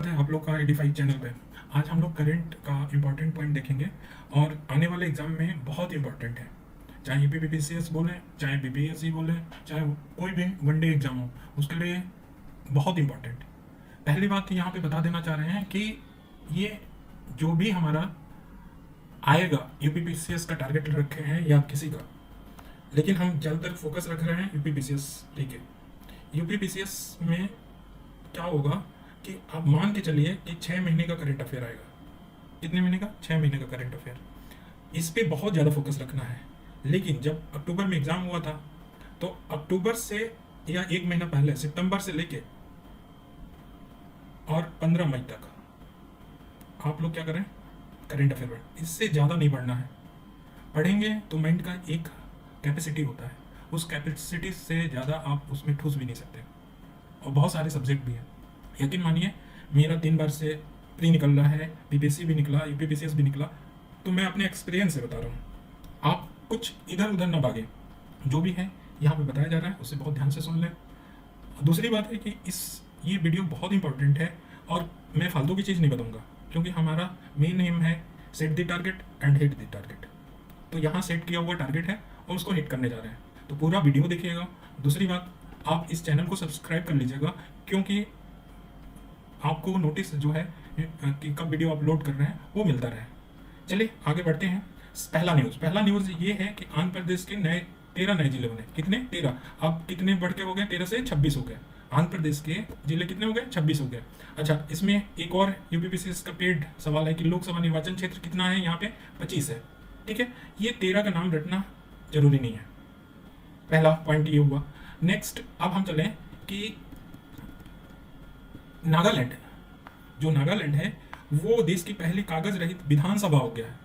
है आप लोग का एडीफाई चैनल पे। आज हम लोग करंट का इम्पोर्टेंट पॉइंट देखेंगे और आने वाले एग्जाम में बहुत इंपॉर्टेंट है। चाहे यूपीपीसीएस बोले, चाहे बीपीएससी बोले, चाहे कोई भी वनडे एग्जाम हो, उसके लिए बहुत इंपॉर्टेंट। पहली बात यहाँ पे बता देना चाह रहे हैं कि ये जो भी हमारा आएगा यूपीपीसीएस का टारगेट रखे हैं या किसी का, लेकिन हम ज़्यादातर फोकस रख रहे हैं यूपीपीसीएस। ठीक है, यूपीपीसीएस में क्या होगा कि आप मान के चलिए कि 6 महीने का करंट अफेयर आएगा। कितने महीने का? 6 महीने का करंट अफेयर। इस पे बहुत ज़्यादा फोकस रखना है। लेकिन जब अक्टूबर में एग्ज़ाम हुआ था तो अक्टूबर से या 1 महीना पहले सितंबर से लेके और 15 मई तक आप लोग क्या करें? करंट अफेयर पढ़ें। इससे ज़्यादा नहीं पढ़ना है। पढ़ेंगे तो माइंड का एक कैपेसिटी होता है, उस कैपेसिटी से ज़्यादा आप उसमें ठूस भी नहीं सकते। और बहुत सारे सब्जेक्ट भी हैं। यकीन मानिए, मेरा 3 बार से प्री निकल रहा है, बीपीएससी भी निकला, यूपीपीसीएस भी निकला, तो मैं अपने एक्सपीरियंस से बता रहा हूँ। आप कुछ इधर उधर ना भागें, जो भी है यहाँ पे बताया जा रहा है उसे बहुत ध्यान से सुन लें। दूसरी बात है कि ये वीडियो बहुत इंपॉर्टेंट है और मैं फालतू की चीज़ नहीं बताऊँगा, क्योंकि हमारा मेन एम है set the target and hit the target. तो यहाँ सेट किया हुआ टारगेट है और उसको हिट करने जा रहे हैं, तो पूरा वीडियो देखिएगा। दूसरी बात, आप इस चैनल को सब्सक्राइब कर लीजिएगा, क्योंकि आपको नोटिस जो है कि कब वीडियो अपलोड कर रहे हैं वो मिलता रहे। चलिए आगे बढ़ते हैं। पहला न्यूज़ ये है कि आंध्र प्रदेश के 13 नए जिले बने। कितने? 13। अब कितने बढ़ के हो गए? 13 से 26 हो गए। आंध्र प्रदेश के जिले कितने हो गए? 26 हो गए। अच्छा, इसमें एक और यूपीपीसीएस का पेड सवाल है कि लोकसभा निर्वाचन क्षेत्र कितना है? यहाँ पे 25 है। ठीक है, ये 13 का नाम रटना जरूरी नहीं है। पहला पॉइंट ये हुआ। नेक्स्ट, अब हम चलें कि नागालैंड, जो नागालैंड है वो देश की पहली कागज रहित विधानसभा हो गया है।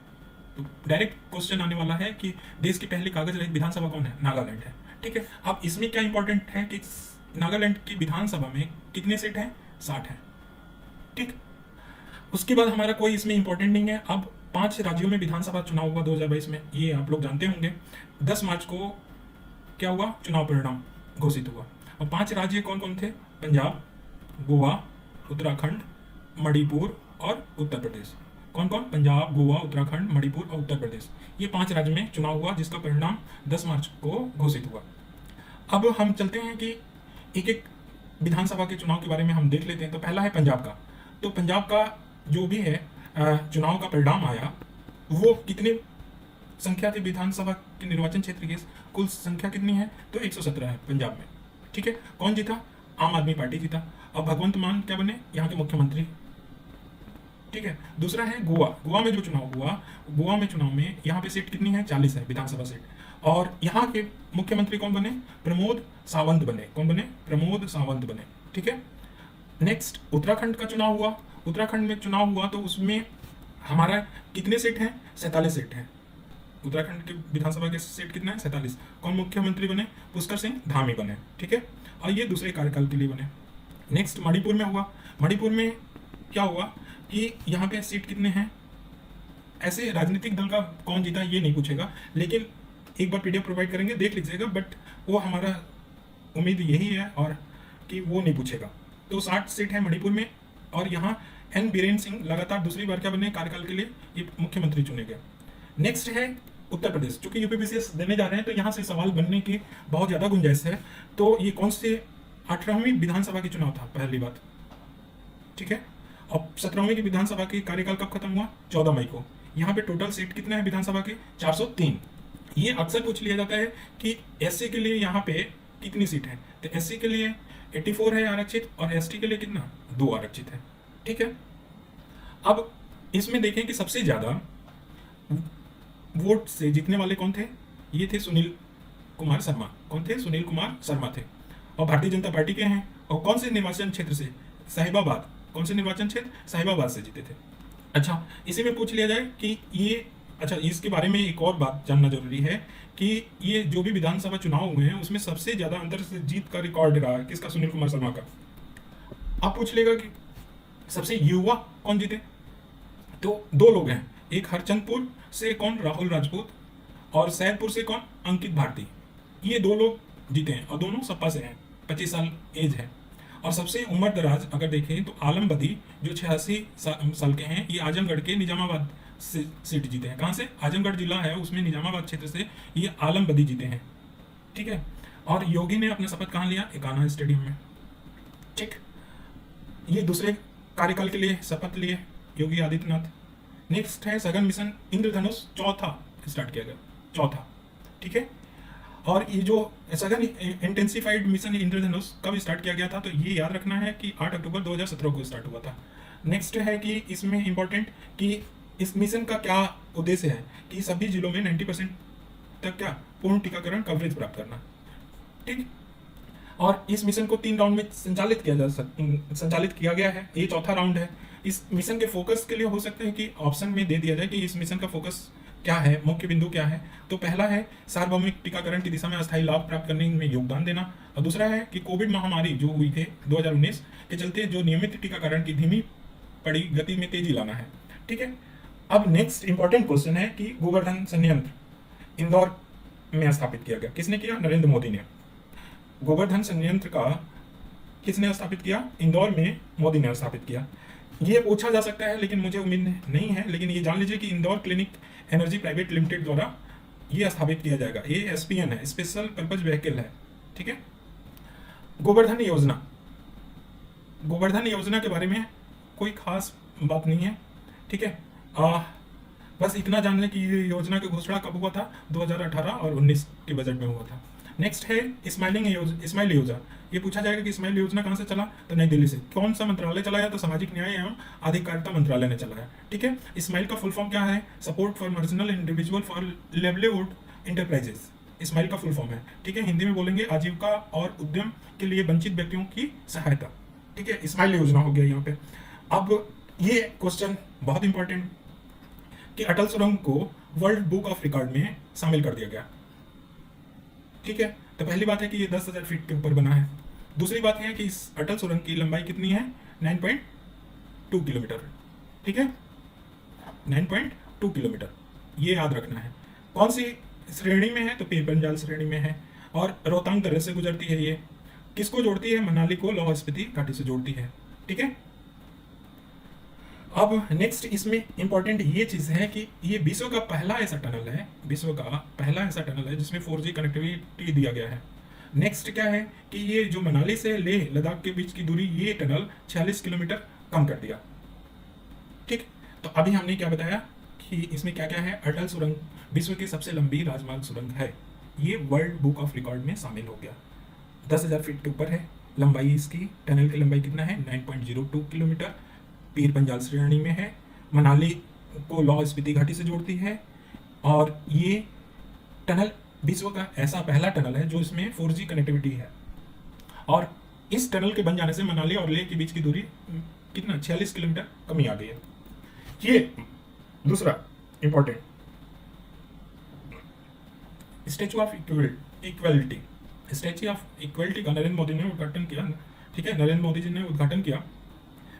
तो डायरेक्ट क्वेश्चन आने वाला है कि देश की पहली कागज रहित विधानसभा कौन है? नागालैंड है। ठीक है, अब इसमें क्या इंपॉर्टेंट है कि नागालैंड की विधानसभा में कितने सीट हैं? 60 है। ठीक, उसके बाद हमारा कोई इसमें इंपॉर्टेंट नहीं है। अब 5 राज्यों में विधानसभा चुनाव हुआ 2022 में, ये आप लोग जानते होंगे। 10 मार्च को क्या हुआ? चुनाव परिणाम घोषित हुआ। और 5 राज्य कौन कौन थे? पंजाब, गोवा, उत्तराखंड, मणिपुर और उत्तर प्रदेश। कौन कौन? पंजाब, गोवा, उत्तराखंड, मणिपुर और उत्तर प्रदेश। ये 5 राज्य में चुनाव हुआ, जिसका परिणाम 10 मार्च को घोषित हुआ। अब हम चलते हैं कि एक एक विधानसभा के चुनाव के बारे में हम देख लेते हैं। तो पहला है पंजाब का। तो पंजाब का जो भी है चुनाव का परिणाम आया, वो कितने संख्या थी विधानसभा के निर्वाचन क्षेत्र की? कुल संख्या कितनी है? तो 117 है पंजाब में। ठीक है, कौन जीता? आम आदमी पार्टी जीता। और भगवंत मान क्या बने? यहाँ के मुख्यमंत्री। ठीक है, दूसरा है गोवा। गोवा में जो चुनाव हुआ, गोवा में चुनाव में यहाँ पे सीट कितनी है? 40 है विधानसभा सीट। और यहाँ के मुख्यमंत्री कौन बने? प्रमोद सावंत बने। कौन बने? प्रमोद सावंत बने। ठीक है, नेक्स्ट उत्तराखंड का चुनाव हुआ। उत्तराखंड में चुनाव हुआ तो उसमें हमारा कितने सीट हैं? 47 सीट हैं। उत्तराखंड के विधानसभा के सीट कितना है? 47। कौन मुख्यमंत्री बने? पुष्कर सिंह धामी बने। ठीक है, और ये दूसरे कार्यकाल के लिए बने। नेक्स्ट मणिपुर में हुआ। मणिपुर में क्या हुआ कि यहाँ पे सीट कितने हैं? ऐसे राजनीतिक दल का कौन जीता ये नहीं पूछेगा, लेकिन एक बार पीडीएफ प्रोवाइड करेंगे, देख लीजिएगा। बट वो हमारा उम्मीद यही है और कि वो नहीं पूछेगा। तो 60 सीट है मणिपुर में। और यहाँ एन बीरेन सिंह लगातार दूसरी बार क्या बने? कार्यकाल के लिए ये मुख्यमंत्री चुने गए। नेक्स्ट है उत्तर प्रदेश। चूंकि यूपीपीसीएस देने जा रहे हैं तो यहाँ से सवाल बनने की बहुत ज़्यादा गुंजाइश है। तो ये कौन से 18वीं विधानसभा की चुनाव था? पहली बात। ठीक है, और 17वीं की विधानसभा की कार्यकाल कब खत्म हुआ? 14 मई को। यहाँ पे टोटल सीट कितने हैं विधानसभा के? 403। ये अक्सर पूछ लिया जाता है कि एससी के लिए यहाँ पे कितनी सीट है? तो एससी के लिए 84 है आरक्षित, और एसटी के लिए कितना? 2 आरक्षित है। ठीक है, अब इसमें देखें कि सबसे ज़्यादा वोट से जीतने वाले कौन थे? ये थे सुनील कुमार शर्मा। कौन थे? सुनील कुमार शर्मा थे, और भारतीय जनता पार्टी के हैं। और कौन से निर्वाचन क्षेत्र से? साहिबाबाद। कौन से निर्वाचन क्षेत्र? साहिबाबाद से जीते थे। अच्छा, इसी में पूछ लिया जाए कि ये, अच्छा इसके बारे में एक और बात जानना जरूरी है कि ये जो भी विधानसभा चुनाव हुए हैं उसमें सबसे ज़्यादा अंतर से जीत का रिकॉर्ड रहा किसका? सुनील कुमार शर्मा का। आप पूछ लेगा कि सबसे युवा कौन जीते? तो 2 लोग हैं। एक हरचंदपुर से कौन? राहुल राजपूत। और सैदपुर से कौन? अंकित भारती। ये 2 लोग जीते हैं और दोनों सपा से हैं। 25 साल एज है। और सबसे उम्र दराज अगर देखें तो आलम बदी जो 86 साल के हैं, ये आजमगढ़ के निजामाबाद से सीट जीते हैं। कहाँ से? आजमगढ़ जिला है उसमें निजामाबाद क्षेत्र से ये आलम बदी जीते हैं। ठीक है। और योगी ने अपना शपथ कहाँ लिया? एकाना स्टेडियम में। ठीक, ये दूसरे कार्यकाल के लिए शपथ लिए योगी आदित्यनाथ। नेक्स्ट है सघन मिशन इंद्रधनुष, चौथा स्टार्ट किया गया, चौथा। ठीक है। और ये जो सघन इंटेंसिफाइड मिशन इंद्रधनुष कब स्टार्ट किया गया था? तो ये याद रखना है कि 8 अक्टूबर 2017 को स्टार्ट हुआ था। नेक्स्ट है कि इसमें इंपॉर्टेंट कि इस मिशन का क्या उद्देश्य है कि सभी जिलों में 90% तक क्या पूर्ण टीकाकरण कवरेज प्राप्त करना। ठीक। और इस मिशन को 3 राउंड में संचालित किया गया है। ये चौथा राउंड है। इस मिशन के फोकस के लिए हो सकता है कि ऑप्शन में दे दिया जाए कि इस मिशन का फोकस क्या है, मुख्य बिंदु क्या है। तो पहला है सार्वभौमिक टीकाकरण की दिशा में अस्थायी लाभ प्राप्त करने में योगदान देना, और दूसरा है कि कोविड महामारी जो हुई थे 2019 के चलते जो नियमित टीकाकरण की धीमी पड़ी गति में तेजी लाना है। ठीक है। अब नेक्स्ट इंपॉर्टेंट क्वेश्चन है कि गोवर्धन संयंत्र इंदौर में स्थापित किया गया, किसने किया? नरेंद्र मोदी ने। गोवर्धन संयंत्र का किसने स्थापित किया? इंदौर में मोदी ने स्थापित किया। ये पूछा जा सकता है लेकिन मुझे उम्मीद नहीं है, लेकिन ये जान लीजिए कि Indore clinic energy private limited द्वारा ये स्थापित किया जाएगा। ये एसपीएन है, स्पेशल पर्पज व्हीकल है। ठीक है। गोवर्धन योजना, गोवर्धन योजना के बारे में कोई खास बात नहीं है। ठीक है। बस इतना जान लें कि ये योजना की घोषणा कब हुआ था? 2018 और 19 के बजट में हुआ था। नेक्स्ट है स्माइल योजना। ये पूछा जाएगा कि स्माइल योजना कहाँ से चला? तो नई दिल्ली से। कौन सा मंत्रालय चलाया? तो सामाजिक न्याय एवं अधिकारिता मंत्रालय ने चलाया। ठीक है। स्माइल का फुल फॉर्म क्या है? Support for marginal individual for livelihood enterprises, smile का फुल फॉर्म है। ठीक है। हिंदी में बोलेंगे आजीविका और उद्यम के लिए वंचित व्यक्तियों की सहायता। ठीक है। स्माइल योजना हो गया यहाँ पे। अब ये क्वेश्चन बहुत इंपॉर्टेंट कि अटल सुरंग को वर्ल्ड बुक ऑफ रिकॉर्ड में शामिल कर दिया गया। ठीक है। तो पहली बात है कि ये 10,000 फीट के ऊपर बना है। दूसरी बात है कि इस अटल सुरंग की लंबाई कितनी है? 9.2 किलोमीटर। ठीक है। 9.2 किलोमीटर, ये याद रखना है। कौन सी श्रेणी में है? तो पीरपंजाल श्रेणी में है। और रोहतांग दर्रे से गुजरती है। ये किसको जोड़ती है? मनाली को लाहौल स्पीति घाटी से जोड़ती है। ठीक है। अब नेक्स्ट इसमें इंपॉर्टेंट ये चीज है कि ये विश्व का पहला ऐसा टनल है, विश्व का पहला ऐसा टनल है जिसमें 4G कनेक्टिविटी दिया गया है। नेक्स्ट क्या है कि ये जो मनाली से लेह लद्दाख के बीच की दूरी, ये टनल 46 किलोमीटर कम कर दिया। ठीक। तो अभी हमने क्या बताया कि इसमें क्या क्या है? अटल सुरंग विश्व की सबसे लंबी राजमार्ग सुरंग है। ये वर्ल्ड बुक ऑफ रिकॉर्ड में शामिल हो गया। 10,000 फीट के ऊपर है लंबाई इसकी। टनल की लंबाई कितना है? 9.02 किलोमीटर। पीर पंजाल श्रेणी में है। मनाली को लाहौल स्पीति घाटी से जोड़ती है। और ये टनल विश्व का ऐसा पहला टनल है जो इसमें 4G कनेक्टिविटी है। और इस टनल के बन जाने से मनाली और लेह के बीच की दूरी कितना? 46 किलोमीटर कमी आ गई है। ये दूसरा important, statue of equality, statue of equality का नरेंद्र मोदी ने उद्घाटन किया। ठीक है। नरेंद्र मोदी जी ने उद्घाटन किया।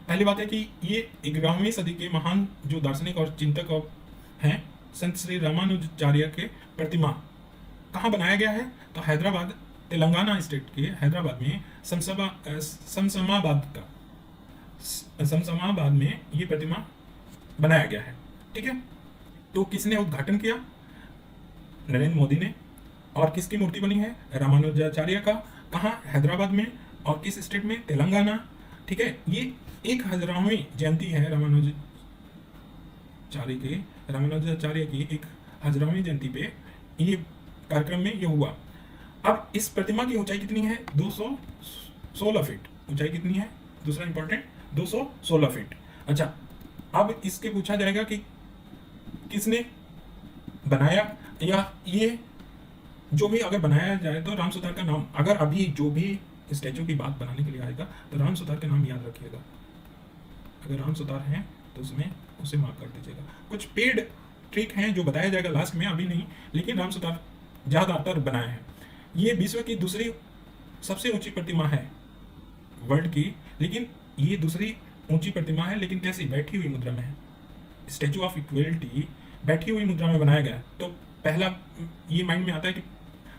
पहली बात है कि ये 11वीं सदी के महान जो दार्शनिक और चिंतक हैं संत श्री रामानुजाचार्य के प्रतिमा कहाँ बनाया गया है? तो हैदराबाद, तेलंगाना स्टेट के हैदराबाद में समसमाबाद में ये प्रतिमा बनाया गया है। ठीक है। तो किसने उद्घाटन किया? नरेंद्र मोदी ने। और किसकी मूर्ति बनी है? रामानुजाचार्य का। कहाँ? हैदराबाद में। और किस स्टेट में? तेलंगाना। ठीक है। ये 1000वीं जयंती है रामानुजाचार्य की 1000वीं जयंती पे ये कार्यक्रम में ये हुआ। अब इस प्रतिमा की ऊंचाई कितनी है? 216 फीट। ऊंचाई कितनी है? दूसरा इंपॉर्टेंट, 216 फीट। अच्छा, अब इसके पूछा जाएगा कि किसने बनाया, या ये जो भी अगर बनाया जाए तो राम सुतार का नाम, अगर अभी जो भी स्टैचू की बात बनाने के लिए आएगा तो राम सुतार का नाम याद रखिएगा। अगर राम सुतार हैं तो उसमें उसे मार्क कर दीजिएगा। कुछ पेड ट्रिक हैं जो बताया जाएगा लास्ट में, अभी नहीं, लेकिन राम सुतार ज़्यादातर बनाए हैं। ये विश्व की दूसरी सबसे ऊंची प्रतिमा है वर्ल्ड की, लेकिन ये दूसरी ऊंची प्रतिमा है, लेकिन कैसी? बैठी हुई मुद्रा में है। स्टैचू ऑफ इक्वलिटी बैठी हुई मुद्रा में बनाया गया। तो पहला ये माइंड में आता है कि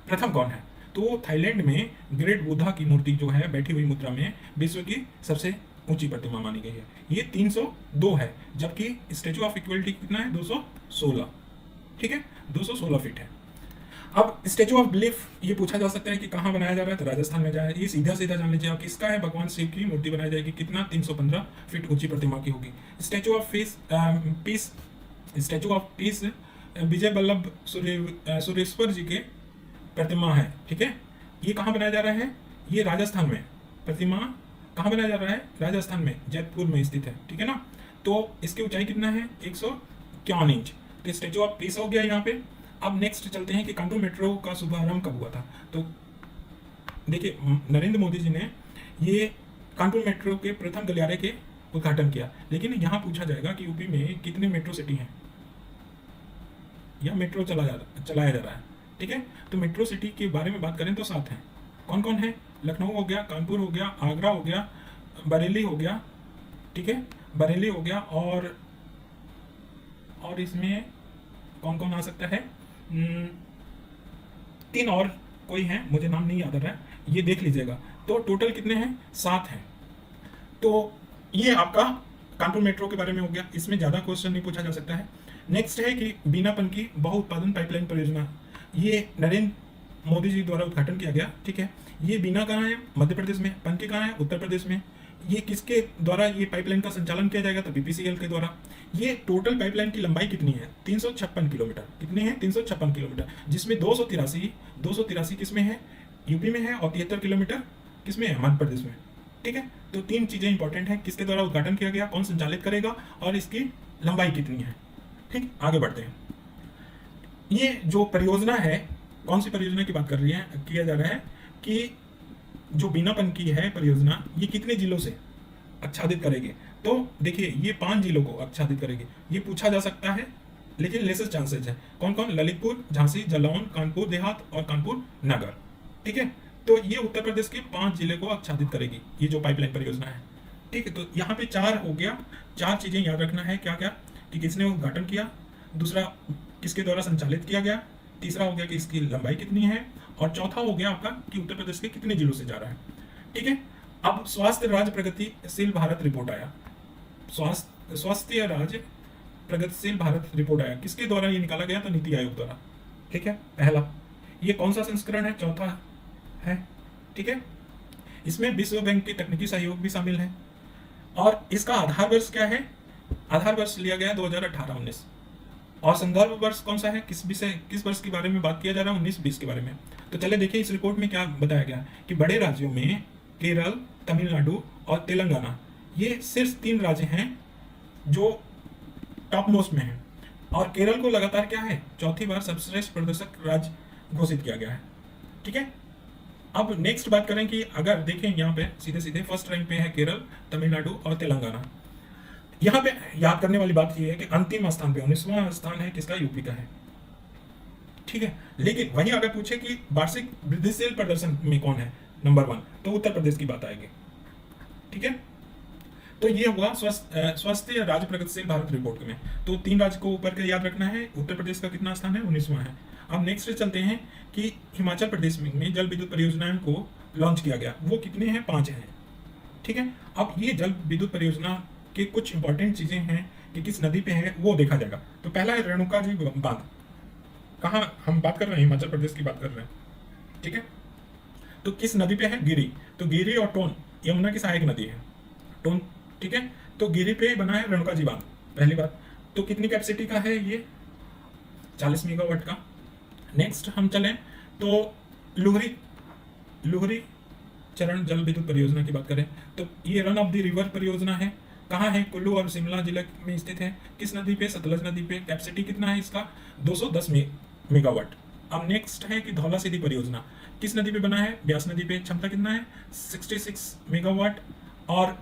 प्रथम कौन है, तो थाईलैंड में ग्रेट बुद्धा की मूर्ति जो है बैठी हुई मुद्रा में विश्व की सबसे ऊंची प्रतिमा मानी गई है। ये 302 है, जबकि स्टैचू ऑफ इक्वलिटी कितना है 216। ठीक है, 216 फीट है। अब स्टैचू ऑफ बिलीफ ये पूछा जा सकता है कि कहाँ बनाया जा रहा है, तो राजस्थान में जाए। ये सीधा सीधा जान लीजिए आप, किसका है, भगवान शिव की मूर्ति बनाई जाएगी। कितना, 315 फीट ऊंची प्रतिमा की होगी। Statue of peace statue of peace Vijay Vallabh Sureshwar ji के प्रतिमा है। ठीक है, ये कहाँ बनाया जा रहा है, ये राजस्थान में। प्रतिमा कहाँ बनाया जा रहा है, राजस्थान में, जयपुर में स्थित है। ठीक है ना, तो इसकी ऊंचाई कितना है, 151 इंच। तो स्टैचू ऑफ पीस हो गया यहाँ पे। अब नेक्स्ट चलते हैं कि कानपुर मेट्रो का शुभारंभ कब हुआ था। तो देखिए, नरेंद्र मोदी जी ने ये कानपुर मेट्रो के प्रथम गलियारे के उद्घाटन किया। लेकिन यहाँ पूछा जाएगा कि यूपी में कितने मेट्रो सिटी हैं या मेट्रो चलाया जा रहा है। ठीक है, तो मेट्रो सिटी के बारे में बात करें तो 7 हैं। कौन कौन है, लखनऊ हो गया, कानपुर हो गया, आगरा हो गया, बरेली हो गया। ठीक है, बरेली हो गया, और इसमें कौन कौन आ सकता है, 3 और कोई हैं, मुझे नाम नहीं याद आ रहा है, ये देख लीजिएगा। तो टोटल कितने हैं, 7 हैं। तो ये आपका कानपुर मेट्रो के बारे में हो गया, इसमें ज़्यादा क्वेश्चन नहीं पूछा जा सकता है। नेक्स्ट है कि बीना पनकी बहु उत्पादन पाइपलाइन परियोजना, ये नरेंद्र मोदी जी द्वारा उद्घाटन किया गया। ठीक है, ये बीना कहाँ है, मध्य प्रदेश में, पनकी कहाँ है, उत्तर प्रदेश में। ये किसके द्वारा ये पाइपलाइन का संचालन किया जाएगा, तो बीपीसीएल के द्वारा। ये टोटल पाइपलाइन की लंबाई कितनी है, 356 किलोमीटर। कितनी है, 356 किलोमीटर, जिसमें 283 किसमें है, यूपी में है, और 73 किलोमीटर किसमें है, मध्य प्रदेश में। ठीक है, तो 3 चीजें इंपॉर्टेंट है, किसके द्वारा उद्घाटन किया गया, कौन संचालित करेगा, और इसकी लंबाई कितनी है। ठीक, आगे बढ़ते हैं। ये जो परियोजना है, कौन सी परियोजना की बात कर रही है, किया जा रहा है कि जो बीनापन की है परियोजना, ये कितने जिलों से आच्छादित करेगी। तो देखिए, ये 5 जिलों को आच्छादित करेगी। ये पूछा जा सकता है, लेकिन लेसेस चांसेस है। कौन कौन, ललितपुर, झांसी, जालौन, कानपुर देहात और कानपुर नगर। ठीक है, तो ये उत्तर प्रदेश के 5 जिले को आच्छादित करेगी, ये जो पाइपलाइन परियोजना है। ठीक है, तो यहाँ पे 4 हो गया। 4 चीजें याद रखना है, क्या क्या, कि किसने उद्घाटन किया, दूसरा किसके द्वारा संचालित किया गया, तीसरा हो गया कि इसकी लंबाई कितनी है, और चौथा हो गया आपका कि उत्तर प्रदेश के कितने जिलों से जा रहा है। ठीक है, अब स्वास्थ्य राज्य प्रगतिशील भारत रिपोर्ट आया। स्वास्थ्य राज्य प्रगतिशील भारत रिपोर्ट आया, किसके द्वारा ये निकाला गया, तो नीति आयोग द्वारा। ठीक है, पहला, ये कौन सा संस्करण है, चौथा है। ठीक है, इसमें विश्व बैंक के तकनीकी सहयोग भी शामिल है, और इसका आधार वर्ष क्या है, आधार वर्ष लिया गया 2018-19, और संदर्भ वर्ष कौन सा है, किस वर्ष के बारे में बात किया जा रहा है, 19-20 के बारे में। तो चले देखिए इस रिपोर्ट में क्या बताया गया कि बड़े राज्यों में केरल, तमिलनाडु और तेलंगाना, ये सिर्फ 3 राज्य हैं जो टॉप मोस्ट में हैं, और केरल को लगातार क्या है, चौथी बार सर्वश्रेष्ठ प्रदर्शक राज्य घोषित किया गया है। ठीक है, अब नेक्स्ट बात करें कि अगर देखें यहाँ पे सीधे सीधे फर्स्ट रैंक पे है केरल, तमिलनाडु और तेलंगाना। यहाँ पे याद करने वाली बात यह है कि अंतिम स्थान पे 19वां स्थान है किसका, यूपी का है। ठीक है, लेकिन वहीं अगर पूछे कि वार्षिक वृद्धिशील प्रदर्शन में कौन है नंबर 1, तो उत्तर प्रदेश की बात आएगी। ठीक है, तो ये हुआ स्वास्थ्य राज्य प्रगतिशील भारत रिपोर्ट में। तो 3 राज्य को ऊपर के याद रखना है। उत्तर प्रदेश का कितना स्थान है, 19वां है। अब नेक्स्ट चलते हैं कि हिमाचल प्रदेश में जल विद्युत परियोजनाओं को लॉन्च किया गया, वो कितने हैं, 5 हैं। ठीक है, अब ये जल विद्युत परियोजना के कुछ इंपॉर्टेंट चीजें हैं कि किस नदी पे है वो देखा जाएगा। तो पहला है रेणुका जी बांध, कहाँ हम बात कर रहे हैं, हिमाचल प्रदेश की बात कर रहे हैं। ठीक है, तो किस नदी पे है, गिरी। तो गिरी और टोन यमुना की सहायक नदी है, टोन। ठीक है, तो गिरी पे बना है रेणुका जी बांध, पहली बात। तो कितनी कैपेसिटी का है ये, 40 मेगावाट का। नेक्स्ट हम चलें तो लुहरी चरण जल विद्युत परियोजना की बात करें तो ये रन ऑफ द रिवर परियोजना है। कहाँ है, कुल्लू और शिमला जिले में स्थित है। किस नदी पे, सतलज नदी पे। कैपेसिटी कितना है इसका, 210 मेगावाट। अब नेक्स्ट है कि धौला सीधी परियोजना, किस नदी पे बना है, ब्यास नदी पे। क्षमता कितना है, 66 मेगावाट। और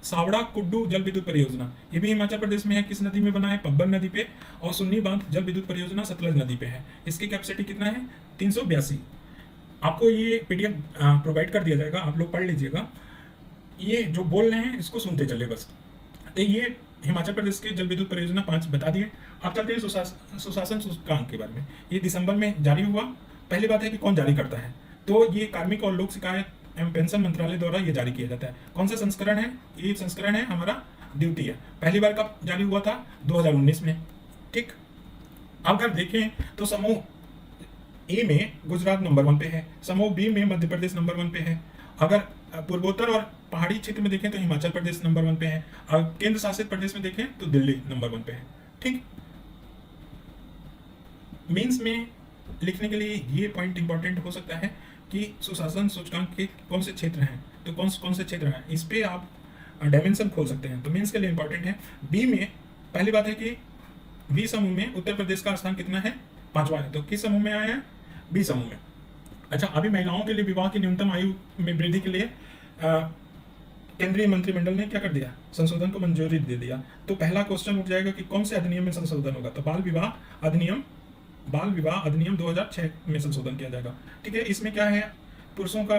सावड़ा कुड्डू जल विद्युत परियोजना, ये भी हिमाचल प्रदेश में है। किस नदी में बना है, पब्बर नदी पे। और सुन्नी बांध जल विद्युत परियोजना सतलज नदी पे है। इसकी कैपेसिटी कितना है, 382। आपको ये पीडीएफ प्रोवाइड कर दिया जाएगा, आप लोग पढ़ लीजिएगा। ये जो बोल रहे हैं इसको सुनते चले बस। तो ये हिमाचल प्रदेश के जल विद्युत परियोजना 5 बता दिए। आप चलते हैं सुशासन सूचकांक के बारे में। ये दिसंबर में जारी हुआ पहली बात है कि कौन जारी करता है, तो ये कार्मिक और लोक शिकायत एवं पेंशन मंत्रालय द्वारा ये जारी किया जाता है। कौन सा संस्करण है? ये संस्करण है हमारा द्वितीय। पहली बार कब जारी हुआ था? 2019 में। ठीक, अगर देखें तो समूह ए में गुजरात नंबर 1 पे है, समूह बी में मध्य प्रदेश नंबर 1 पे है, अगर पूर्वोत्तर और पहाड़ी क्षेत्र में देखें तो हिमाचल प्रदेश नंबर 1 पे है, और केंद्र शासित प्रदेश में देखें तो दिल्ली नंबर 1 पे है। ठीक, मीन्स में लिखने के लिए ये पॉइंट इंपॉर्टेंट हो सकता है कि सुशासन सूचकांक के कौन से क्षेत्र हैं, तो कौन से क्षेत्र हैं, इस पे आप डायमेंशन खोल सकते हैं, तो मीन्स के लिए इंपॉर्टेंट है। बी में पहली बात है कि बी समूह में उत्तर प्रदेश का स्थान कितना है? 5वां है, तो किस समूह में आया है? बी समूह में। अच्छा, अभी महिलाओं के लिए विवाह की न्यूनतम आयु में वृद्धि के लिए केंद्रीय मंत्रिमंडल ने क्या कर दिया? संशोधन को मंजूरी दे दिया। तो पहला क्वेश्चन उठ जाएगा कि कौन से अधिनियम में संशोधन होगा? तो बाल विवाह अधिनियम 2006 में संशोधन किया जाएगा। ठीक है, इसमें क्या है? पुरुषों का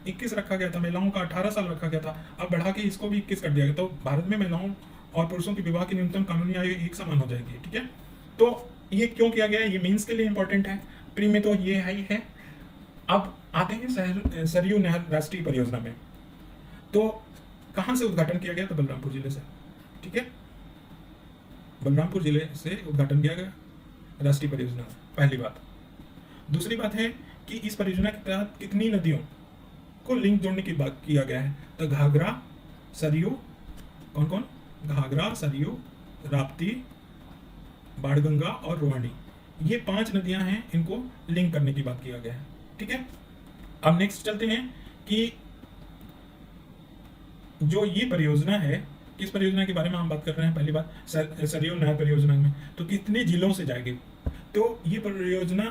21 रखा गया था, महिलाओं का 18 साल रखा गया था, अब बढ़ा के इसको भी 21 कर दिया गया। तो भारत में महिलाओं और पुरुषों की विवाह की न्यूनतम कानूनी आयु एक समान हो जाएगी। ठीक है, तो ये क्यों किया गया है? ये मीन्स के लिए इंपॉर्टेंट है, प्री में तो ये है ही है। अब आते हैं सरयू नहर राष्ट्रीय परियोजना में। तो कहाँ से उद्घाटन किया गया? तो बलरामपुर जिले से। ठीक है, बलरामपुर जिले से उद्घाटन किया गया राष्ट्रीय परियोजना, पहली बात। दूसरी बात है कि इस परियोजना के तहत कितनी नदियों को लिंक जोड़ने की बात किया गया है? तो घाघरा, सरयू, कौन कौन? घाघरा, सरयू, राप्ती, बाणगंगा और रोहिणी, ये 5 नदियां हैं, इनको लिंक करने की बात किया गया है। ठीक है, अब नेक्स्ट चलते हैं कि जो ये परियोजना है, किस परियोजना के बारे में हम बात कर रहे हैं? पहली बात सरयू नहर परियोजना में, तो कितने जिलों से जाएगी? तो ये परियोजना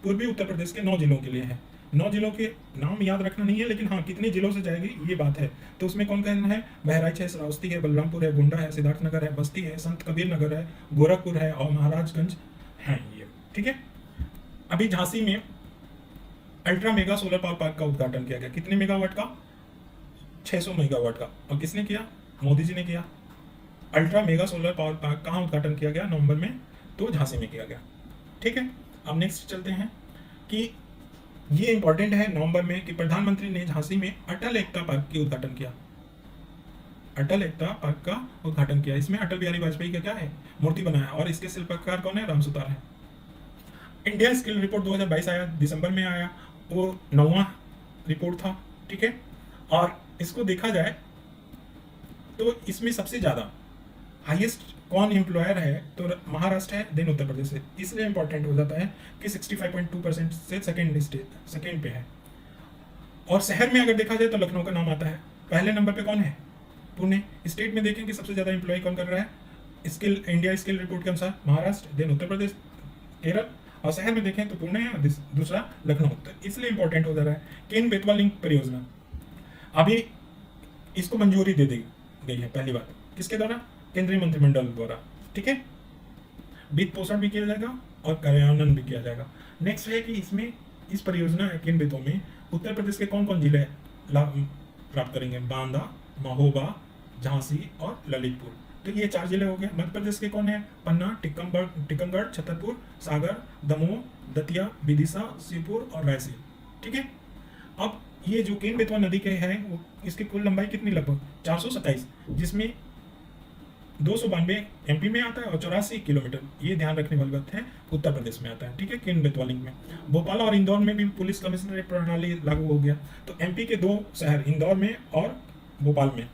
पूर्वी उत्तर प्रदेश के 9 जिलों के लिए है। 9 जिलों के नाम याद रखना नहीं है, लेकिन हाँ कितने जिलों से जाएगी ये बात है। तो उसमें कौन कौन है? बहराइच है, श्रावस्ती है, बलरामपुर है, गोंडा है, सिद्धार्थनगर है, बस्ती है, संत कबीर नगर है, गोरखपुर है और महाराजगंज है ये। ठीक है, अभी झांसी में ultra mega solar power park का उद्घाटन किया गया। कितने मेगावाट का? 600 मेगावाट का। और किसने किया? मोदी जी ने किया। Ultra mega solar power park कहाँ उद्घाटन किया गया? नवंबर में, तो झांसी में किया गया। ठीक है, अब नेक्स्ट चलते हैं कि ये इंपॉर्टेंट है नवंबर में कि प्रधानमंत्री ने झांसी में अटल एकता पार्क की उद्घाटन किया। अटल एकता पार्क का उद्घाटन किया। इसमें अटल बिहारी वाजपेयी का क्या है? मूर्ति बनाया, और इसके शिल्पकार कौन है? राम सुतार है। इंडिया स्किल रिपोर्ट 2022 आया, दिसंबर में आया, वो 9वां रिपोर्ट था। ठीक है, और इसको देखा जाए तो इसमें सबसे ज्यादा हाईएस्ट कौन एम्प्लॉयर है? तो महाराष्ट्र है, देन उत्तर प्रदेश है। इसलिए इंपॉर्टेंट हो जाता है कि 65.2% से सेकेंड पे है। और शहर में अगर देखा जाए तो लखनऊ का नाम आता है। पहले नंबर पे कौन है? पुणे। स्टेट में देखें कि सबसे ज्यादा एम्प्लॉय कौन कर रहा है? इंडिया स्किल रिपोर्ट के अनुसार महाराष्ट्र, देन उत्तर प्रदेश, केरल, और शहर में देखें तो पुणे है, दूसरा लखनऊ। तो इसलिए इंपॉर्टेंट हो जा रहा है। केन बेतवा लिंक परियोजना अभी इसको मंजूरी दे दी गई है। पहली बात किसके द्वारा? केंद्रीय मंत्रिमंडल द्वारा। ठीक है, वित्त पोषण भी किया जाएगा और कार्यान्वयन भी किया जाएगा। नेक्स्ट है कि इसमें इस परियोजना केन बेतवा में उत्तर प्रदेश के कौन कौन जिले लाभ प्राप्त करेंगे? बांदा, महोबा, झांसी और ललितपुर। तो ये 4 जिले हो गए। मध्य प्रदेश के कौन है? पन्ना, टीकमगढ़, छतरपुर, सागर, दमोह, दतिया, विदिशा, शिवपुर और रायसेन। ठीक है, अब ये जो केन बेतवा नदी के है वो इसकी कुल लंबाई कितनी? लगभग 427, जिसमें 292 एमपी में आता है और 84 किलोमीटर, ये ध्यान रखने वाली बात है, उत्तर प्रदेश में आता है। ठीक है, केन बेतवा लिंक में भोपाल और इंदौर में भी पुलिस कमिश्नरेट प्रणाली लागू हो गया। तो एमपी के 2 शहर इंदौर में और भोपाल में,